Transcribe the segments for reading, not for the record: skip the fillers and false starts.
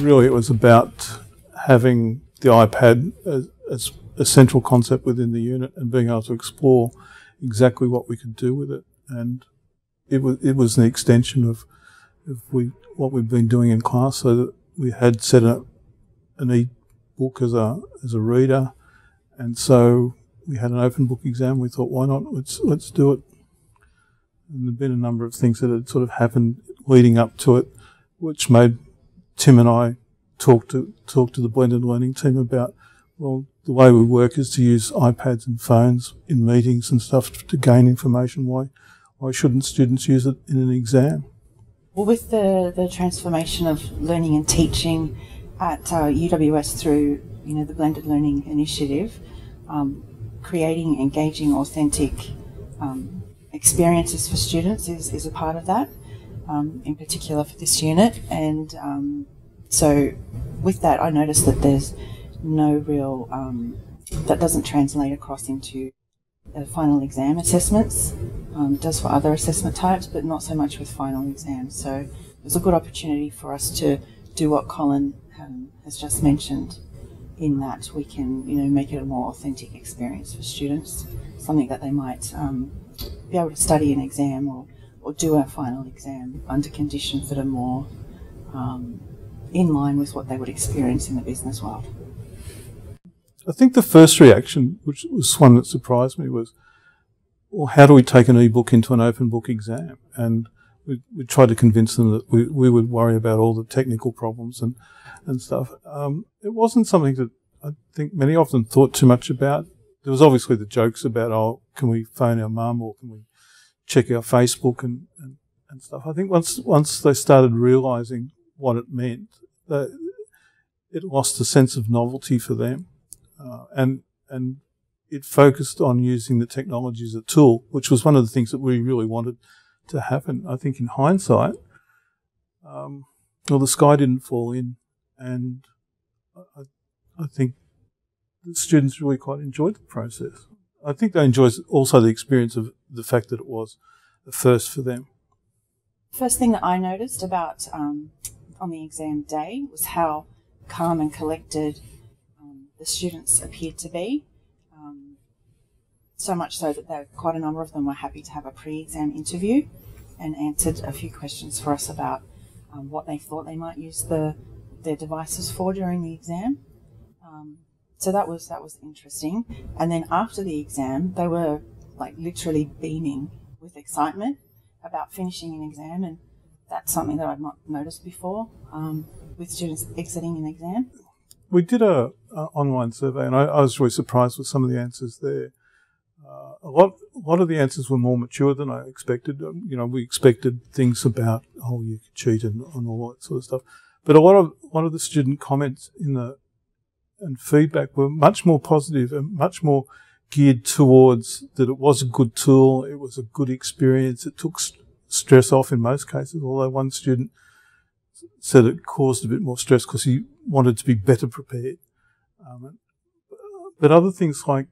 really it was about having the iPad as a central concept within the unit and being able to explore exactly what we could do with it. And it was an extension of what we've been doing in class, so that we had set up an e-book as a reader, and so we had an open book exam. We thought, why not? Let's do it. And there'd been a number of things that had sort of happened leading up to it, which made Tim and I talk to the blended learning team about, well, the way we work is to use iPads and phones in meetings and stuff to gain information. Why shouldn't students use it in an exam? Well, with the transformation of learning and teaching at UWS through the Blended Learning Initiative, creating engaging, authentic experiences for students is a part of that, in particular for this unit. And so with that, I noticed that there's no real, that doesn't translate across into final exam assessments. It does for other assessment types, but not so much with final exams. So it was a good opportunity for us to do what Colin has just mentioned, in that we can make it a more authentic experience for students, something that they might be able to study an exam or do a final exam under conditions that are more in line with what they would experience in the business world. I think the first reaction, which was one that surprised me, was, well, how do we take an e-book into an open book exam? And we tried to convince them that we would worry about all the technical problems and stuff. It wasn't something that I think many of them thought too much about. There was obviously the jokes about, oh, can we phone our mum or can we check our Facebook and stuff. I think once they started realising what it meant, it lost a sense of novelty for them. And it focused on using the technology as a tool, which was one of the things that we really wanted to happen. I think in hindsight, the sky didn't fall in, and I think the students really quite enjoyed the process. I think they enjoyed also the experience of the fact that it was a first for them. First thing that I noticed about on the exam day was how calm and collected the students appeared to be, so much so that quite a number of them were happy to have a pre-exam interview and answered a few questions for us about what they thought they might use their devices for during the exam. So that was interesting. And then after the exam, they were like literally beaming with excitement about finishing an exam, and that's something that I'd not noticed before with students exiting an exam. We did a online survey, and I was really surprised with some of the answers there. A lot of the answers were more mature than I expected. We expected things about, oh, you could cheat and all that sort of stuff. But a lot of the student comments and feedback were much more positive and much more geared towards that it was a good tool, it was a good experience, it took stress off in most cases, although one student said it caused a bit more stress because he wanted to be better prepared. But other things like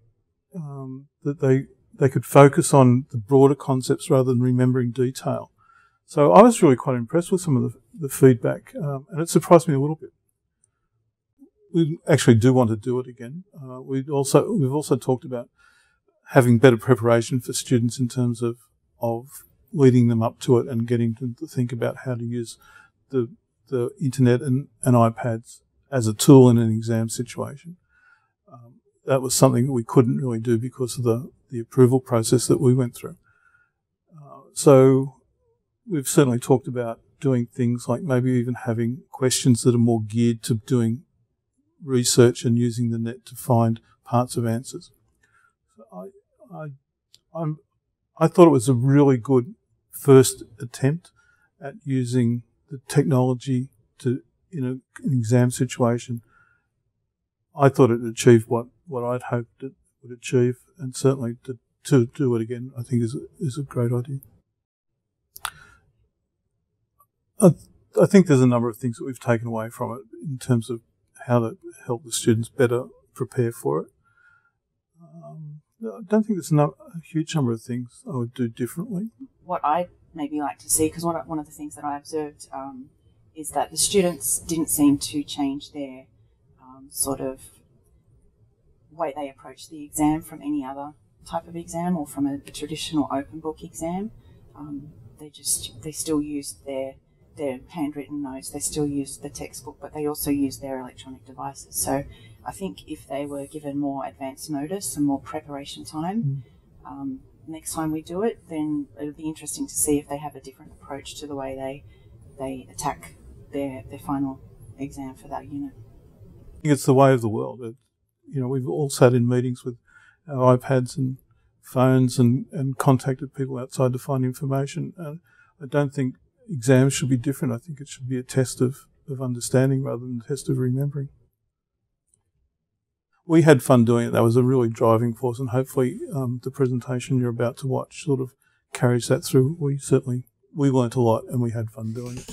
that they could focus on the broader concepts rather than remembering detail. So I was really quite impressed with some of the feedback, and it surprised me a little bit. We actually do want to do it again. We've also talked about having better preparation for students in terms of leading them up to it and getting them to think about how to use the internet and iPads as a tool in an exam situation. That was something that we couldn't really do because of the approval process that we went through. So we've certainly talked about doing things like maybe even having questions that are more geared to doing research and using the net to find parts of answers. I thought it was a really good first attempt at using the technology in an exam situation. I thought it achieved what I'd hoped it would achieve, and certainly to do it again, I think is a great idea. I think there's a number of things that we've taken away from it in terms of how to help the students better prepare for it. I don't think there's a huge number of things I would do differently. What I'd maybe like to see, because one of the things that I observed is that the students didn't seem to change their sort of way they approach the exam from any other type of exam or from a traditional open book exam. They still used their handwritten notes, they still used the textbook, but they also used their electronic devices. So I think if they were given more advance notice and more preparation time, next time we do it, then it'll be interesting to see if they have a different approach to the way they attack their final exam for that unit. I think it's the way of the world. We've all sat in meetings with our iPads and phones and contacted people outside to find information. And I don't think exams should be different. I think it should be a test of understanding rather than a test of remembering. We had fun doing it. That was a really driving force, and hopefully the presentation you're about to watch sort of carries that through. We learnt a lot and we had fun doing it.